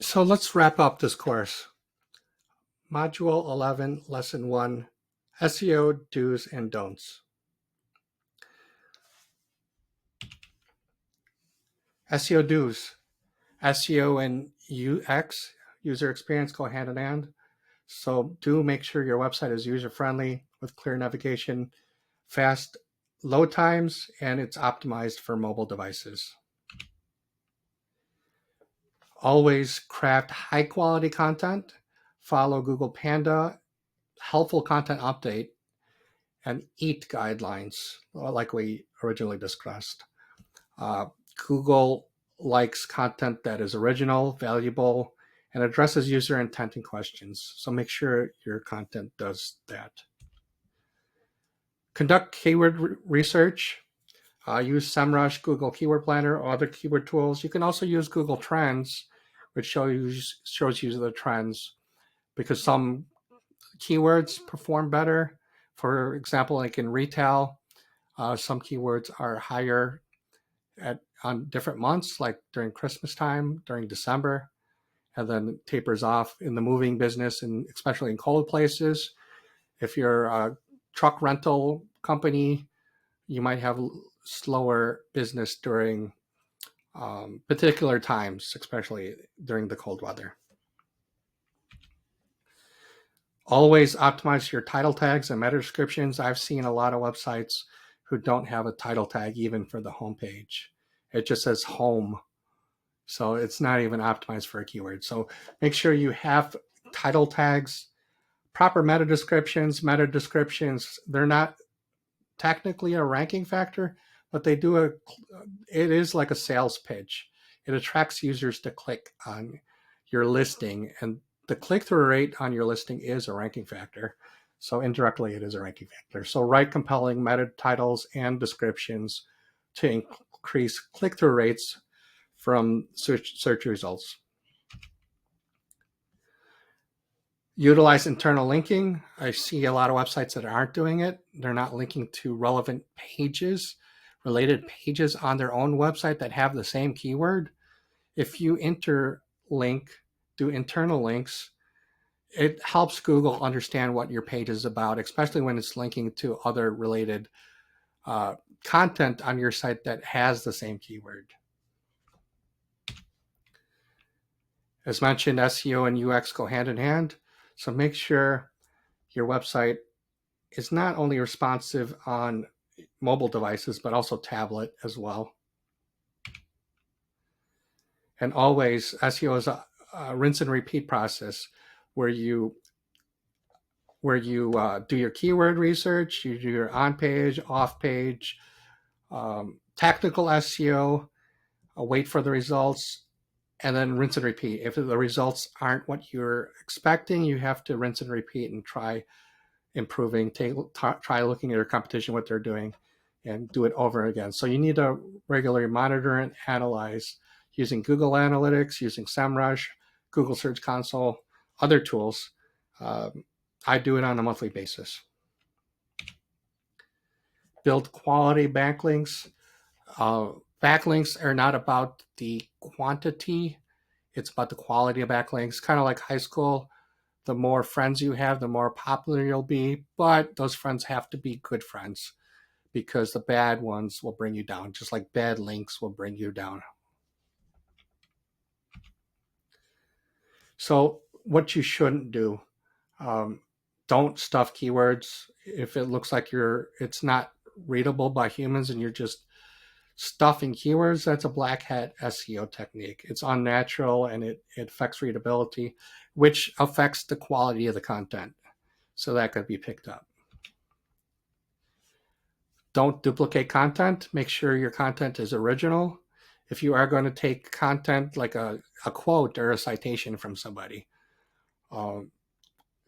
So let's wrap up this course. Module 11, Lesson 1, SEO Do's and Don'ts. SEO Do's. SEO and UX, user experience, go hand in hand. So do make sure your website is user-friendly with clear navigation, fast load times, and it's optimized for mobile devices. Always craft high-quality content. Follow Google Panda, helpful content update, and EAT guidelines, like we originally discussed. Uh, Google likes content that is original, valuable, and addresses user intent and questions. So make sure your content does that. Conduct keyword research. Use SEMrush, Google Keyword Planner, or other keyword tools. You can also use Google Trends, which shows you the trends, because some keywords perform better. For example, like in retail, some keywords are higher on different months, like during Christmas time, during December, and then tapers off in the moving business, and especially in cold places. If you're a truck rental company, you might have slower business during particular times, especially during the cold weather. Always optimize your title tags and meta descriptions. I've seen a lot of websites who don't have a title tag even for the homepage. It just says home. So it's not even optimized for a keyword. So make sure you have title tags, proper meta descriptions. Meta descriptions, they're not technically a ranking factor, but it is like a sales pitch. It attracts users to click on your listing, and the click-through rate on your listing is a ranking factor. So indirectly, it is a ranking factor. So write compelling meta titles and descriptions to increase click-through rates from search results. Utilize internal linking. I see a lot of websites that aren't doing it. They're not linking to relevant pages, related pages on their own website that have the same keyword. If you interlink, do internal links, it helps Google understand what your page is about, especially when it's linking to other related content on your site that has the same keyword. As mentioned, SEO and UX go hand in hand. So make sure your website is not only responsive on mobile devices, but also tablet as well. And always, SEO is a rinse and repeat process where you do your keyword research, you do your on-page, off-page, tactical SEO, wait for the results, and then rinse and repeat. If the results aren't what you're expecting, you have to rinse and repeat and try improving, try looking at your competition, what they're doing, and do it over again. So you need to regularly monitor and analyze using Google Analytics, using SEMrush, Google Search Console, other tools. I do it on a monthly basis. Build quality backlinks. Backlinks are not about the quantity, it's about the quality of backlinks, kind of like high school. The more friends you have, the more popular you'll be, but those friends have to be good friends, because the bad ones will bring you down, just like bad links will bring you down. So what you shouldn't do, don't stuff keywords. If it looks like it's not readable by humans and you're just stuffing keywords, that's a black hat SEO technique. It's unnatural, and it affects readability, which affects the quality of the content. So that could be picked up. Don't duplicate content. Make sure your content is original. If you are going to take content like a quote or a citation from somebody,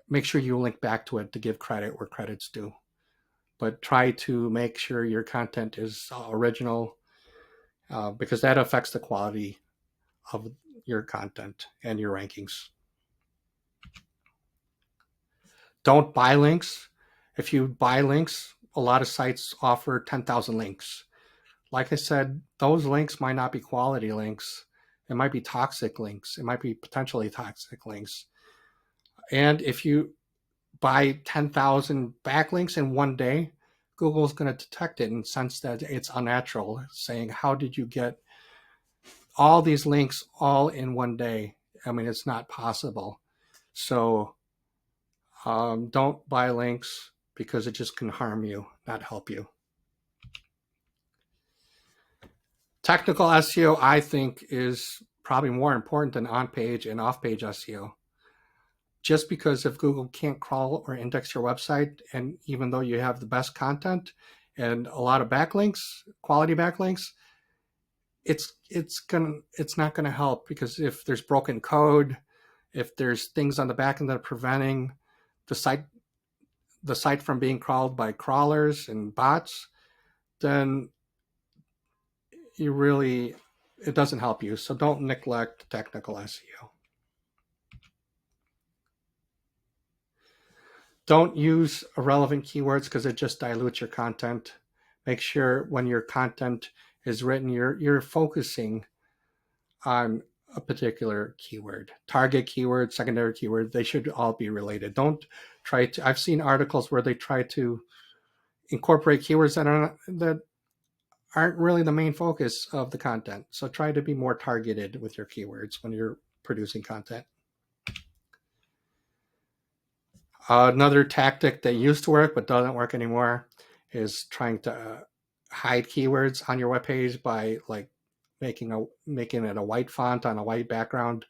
make sure you link back to it to give credit where credit's due. But try to make sure your content is original, because that affects the quality of your content and your rankings. Don't buy links. If you buy links, a lot of sites offer 10,000 links. Like I said, those links might not be quality links. It might be toxic links. It might be potentially toxic links. And if you buy 10,000 backlinks in one day, Google's going to detect it and sense that it's unnatural, saying, how did you get all these links all in one day? I mean, it's not possible. So don't buy links because it just can harm you, not help you. Technical SEO, I think, is probably more important than on-page and off-page SEO. Just because if Google can't crawl or index your website, and even though you have the best content and a lot of backlinks, quality backlinks, it's not gonna help, because if there's broken code, if there's things on the back end that are preventing the site from being crawled by crawlers and bots, then it doesn't help you. So don't neglect technical SEO. Don't use irrelevant keywords because it just dilutes your content. Make sure when your content is written, you're focusing on a particular keyword. Target keyword, secondary keyword, they should all be related. Don't try to, I've seen articles where they try to incorporate keywords that aren't really the main focus of the content. So try to be more targeted with your keywords when you're producing content. Another tactic that used to work but doesn't work anymore is trying to hide keywords on your webpage by like making it a white font on a white background.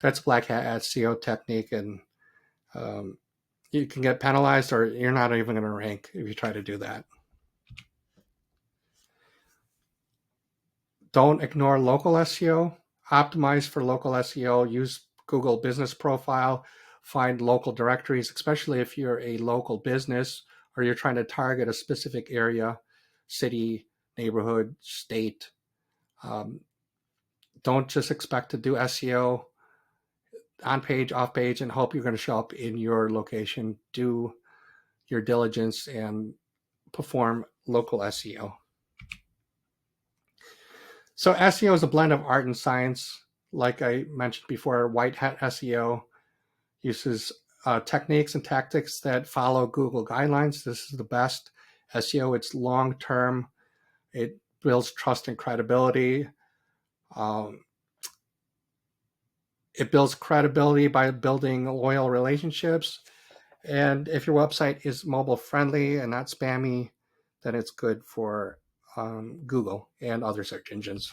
That's black hat SEO technique, and you can get penalized, or you're not even going to rank if you try to do that. Don't ignore local SEO. Optimize for local SEO. Use Google Business Profile. Find local directories, especially if you're a local business or you're trying to target a specific area, city, neighborhood, state. Don't just expect to do SEO on page, off page, and hope you're going to show up in your location. Do your diligence and perform local SEO. So SEO is a blend of art and science. Like I mentioned before, white hat SEO uses techniques and tactics that follow Google guidelines. This is the best SEO. It's long-term. It builds trust and credibility. It builds credibility by building loyal relationships. And if your website is mobile friendly and not spammy, then it's good for Google and other search engines.